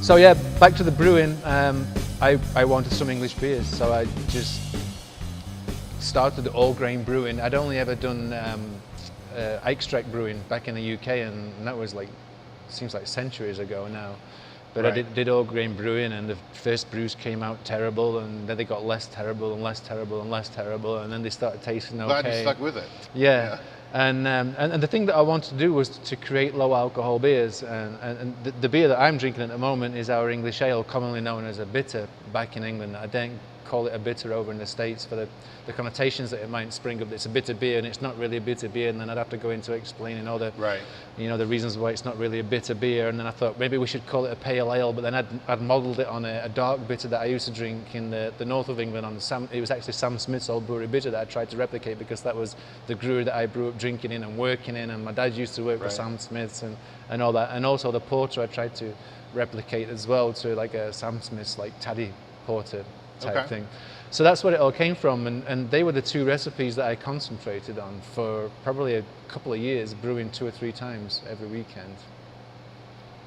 So yeah, back to the brewing. I wanted some English beers, so I just started all grain brewing. I'd only ever done extract brewing back in the UK, and that was like, seems like centuries ago now. But I did all grain brewing, and the first brews came out terrible, and then they got less terrible and less terrible and less terrible, and then they started tasting okay. Glad you stuck with it. Yeah. And the thing that I wanted to do was to create low alcohol beers, and the beer that I'm drinking at the moment is our English ale, commonly known as a bitter back in England. I don't call it a bitter over in the States for the connotations that it might spring up. It's a bitter beer and it's not really a bitter beer, and then I'd have to go into explaining all the the reasons why it's not really a bitter beer. And then I thought maybe we should call it a pale ale, but then I'd modelled it on a dark bitter that I used to drink in the north of England. It was actually Sam Smith's old brewery bitter that I tried to replicate, because that was the brewery that I grew up drinking in and working in, and my dad used to work for Sam Smith's and all that. And also the porter I tried to replicate as well, to like a Sam Smith's like Taddy porter type thing. So that's what it all came from, and they were the two recipes that I concentrated on for probably a couple of years, brewing 2 or 3 times every weekend.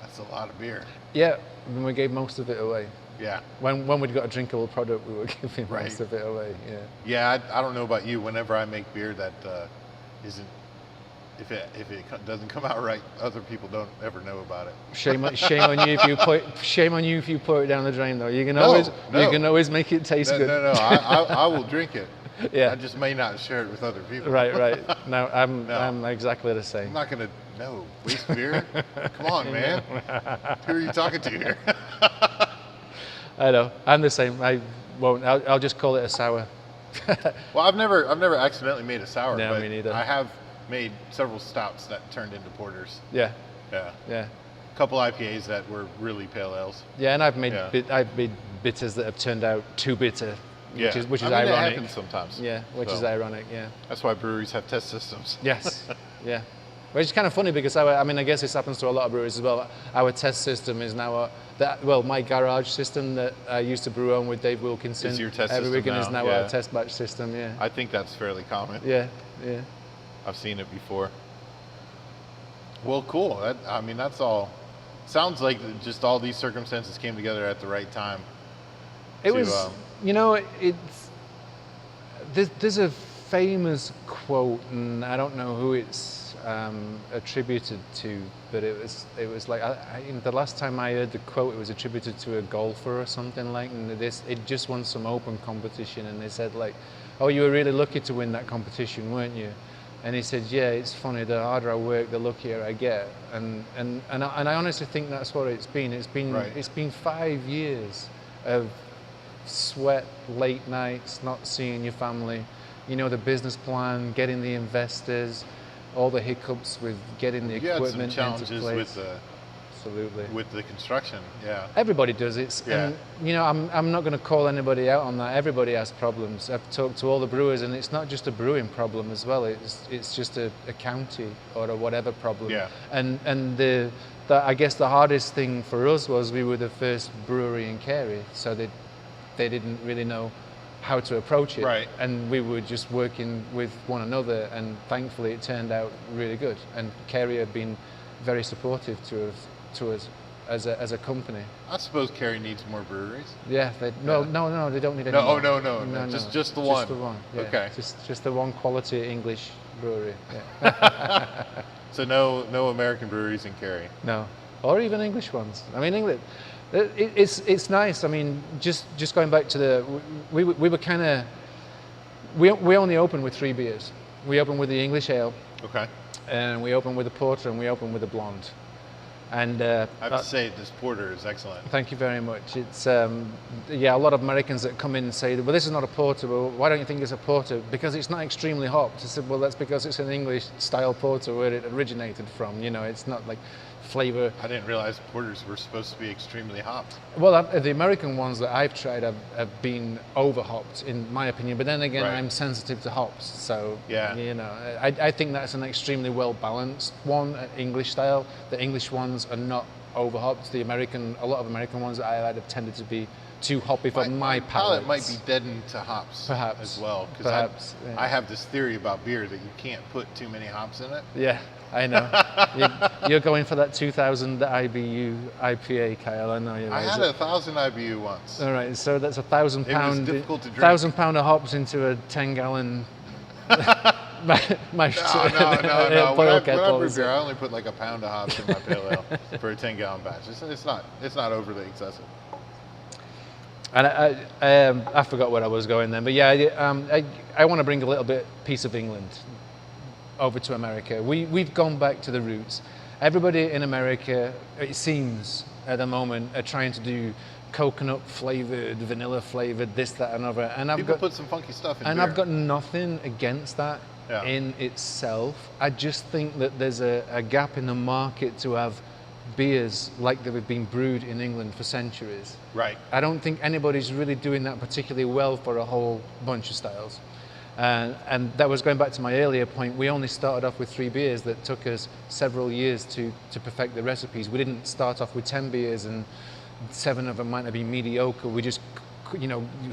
That's a lot of beer. Yeah, and we gave most of it away. Yeah. When we'd got a drinkable product, we were giving most of it away. Yeah. Yeah, I don't know about you. Whenever I make beer that isn't, if it doesn't come out right, other people don't ever know about it. Shame on you if you pour it down the drain, though. You can always make it taste good. No. I will drink it. Yeah. I just may not share it with other people. Right. No, I'm exactly the same. I'm not gonna waste beer. Come on, man. Who are you talking to here? I know. I'm the same. I won't. I'll just call it a sour. Well, I've never accidentally made a sour. No, but me neither. I have made several stouts that turned into porters. Yeah. A couple IPAs that were really pale ales. Yeah, and I've made bitters that have turned out too bitter. Which is ironic. That happens sometimes. Yeah, which is ironic. Yeah. That's why breweries have test systems. Yes. Yeah. Which is kind of funny, because I guess this happens to a lot of breweries as well. Our test system is now my garage system that I used to brew on with Dave Wilkinson is your test every system weekend now? Is now our test batch system. Yeah. I think that's fairly common. Yeah. I've seen it before. Well, cool. That's all. Sounds like just all these circumstances came together at the right time. It was, there's a famous quote, and I don't know who it's attributed to, but it was like the last time I heard the quote, it was attributed to a golfer or something like. And it just won some open competition, and they said like, "Oh, you were really lucky to win that competition, weren't you?" And he said, "Yeah, it's funny. The harder I work, the luckier I get." And I honestly think that's what it's been. It's been 5 years of sweat, late nights, not seeing your family. The business plan, getting the investors, all the hiccups with getting the equipment into place. Absolutely. With the construction, yeah. Everybody does it. And, I'm not going to call anybody out on that. Everybody has problems. I've talked to all the brewers, and it's not just a brewing problem as well. It's just a county or a whatever problem. Yeah. And I guess the hardest thing for us was we were the first brewery in Carey, so they didn't really know how to approach it. Right. And we were just working with one another, and thankfully it turned out really good. And Carey have been very supportive to us as a company. I suppose Carey needs more breweries. Yeah, they don't need any more. No. Just the one. Just the one. Yeah. Okay. Just the one quality English brewery. Yeah. So no American breweries in Carey. No, or even English ones. England. It's nice. Just going back to we were kind of we only opened with 3 beers. We opened with the English ale. Okay. And we opened with a porter, and we opened with a blonde. And I have to say, this porter is excellent. Thank you very much. It's a lot of Americans that come in and say, well, this is not a porter. Well, why don't you think it's a porter? Because it's not extremely hopped. I said, well, that's because it's an English style porter where it originated from. It's not like flavor. I didn't realize porters were supposed to be extremely hopped. Well, the American ones that I've tried have been over hopped, in my opinion. But then again, I'm sensitive to hops, so I think that's an extremely well balanced one, English style. The English ones are not over hopped. A lot of American ones that I had have tended to be too hoppy for my palate palate. might be deadened to hops Perhaps. as well. Perhaps. Because I have this theory about beer that you can't put too many hops in it. Yeah, I know. You're going for that 2,000 IBU IPA, Kyle. I know you. I had 1,000 IBU once. All right, so that's 1,000 It was pound. difficult to drink. 1,000 pound of hops into a 10-gallon. Mashed No. When boil I kettle. brew beer, I only put like a pound of hops in my pale ale for a 10-gallon batch. It's not overly excessive. And I forgot where I was going then, but yeah, I want to bring a little piece of England over to America. We've gone back to the roots. Everybody in America, it seems at the moment, are trying to do coconut flavored, vanilla flavored, this, that, and other. And People put some funky stuff in and beer. I've got nothing against that in itself. I just think that there's a gap in the market to have beers like they've been brewed in England for centuries. Right. I don't think anybody's really doing that particularly well for a whole bunch of styles. And that was going back to my earlier point. We only started off with 3 beers that took us several years to perfect the recipes. We didn't start off with 10 beers and 7 of them might have been mediocre. We just,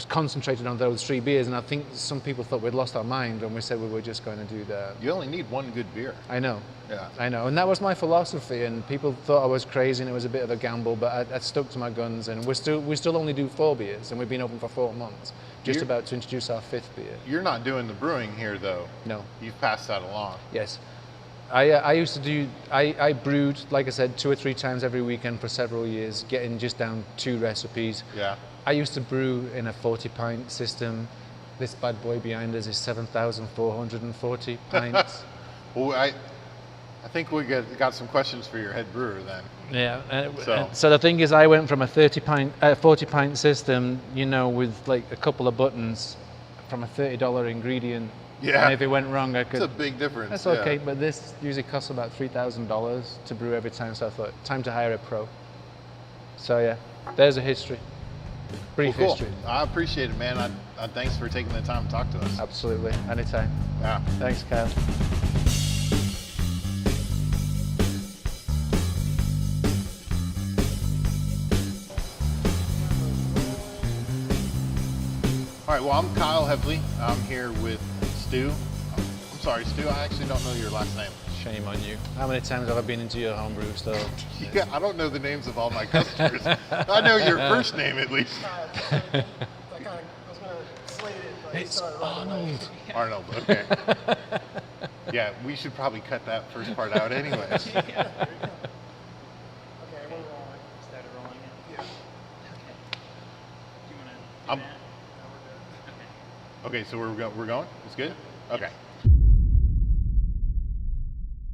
concentrated on those 3 beers, and I think some people thought we'd lost our mind when we said we were just going to do that. You only need one good beer. I know. Yeah. I know, and that was my philosophy, and people thought I was crazy and it was a bit of a gamble, but I stuck to my guns, and we still only do 4 beers, and we've been open for 4 months, just about to introduce our 5th beer. You're not doing the brewing here, though. No. You've passed that along. Yes. I used to do, I brewed, like I said, 2 or 3 times every weekend for several years, getting just down 2 recipes. Yeah. I used to brew in a 40-pint system. This bad boy behind us is 7,440 pints. Well, I think we got some questions for your head brewer then. Yeah. So the thing is, I went from a 40-pint system, with like a couple of buttons, from a $30 ingredient. Yeah. And if it went wrong, I could. It's a big difference. That's okay, but this usually costs about $3,000 to brew every time. So I thought, time to hire a pro. So yeah, there's a history. Brief history. I appreciate it, man. Thanks for taking the time to talk to us. Absolutely, anytime. Yeah. Thanks, Kyle. All right, well, I'm Kyle Heffley. I'm here with Stu. I'm sorry, Stu, I actually don't know your last name. Shame on you. How many times have I been into your homebrew store? Yeah, I don't know the names of all my customers. I know your first name at least. I was gonna slate it, but It's Arnold. Arnold, okay. Yeah, we should probably cut that first part out anyways. Okay, we're rolling. Started rolling it? Yeah. Okay. Do you want to do I'm- that? Okay, so we're going? It's good? Okay.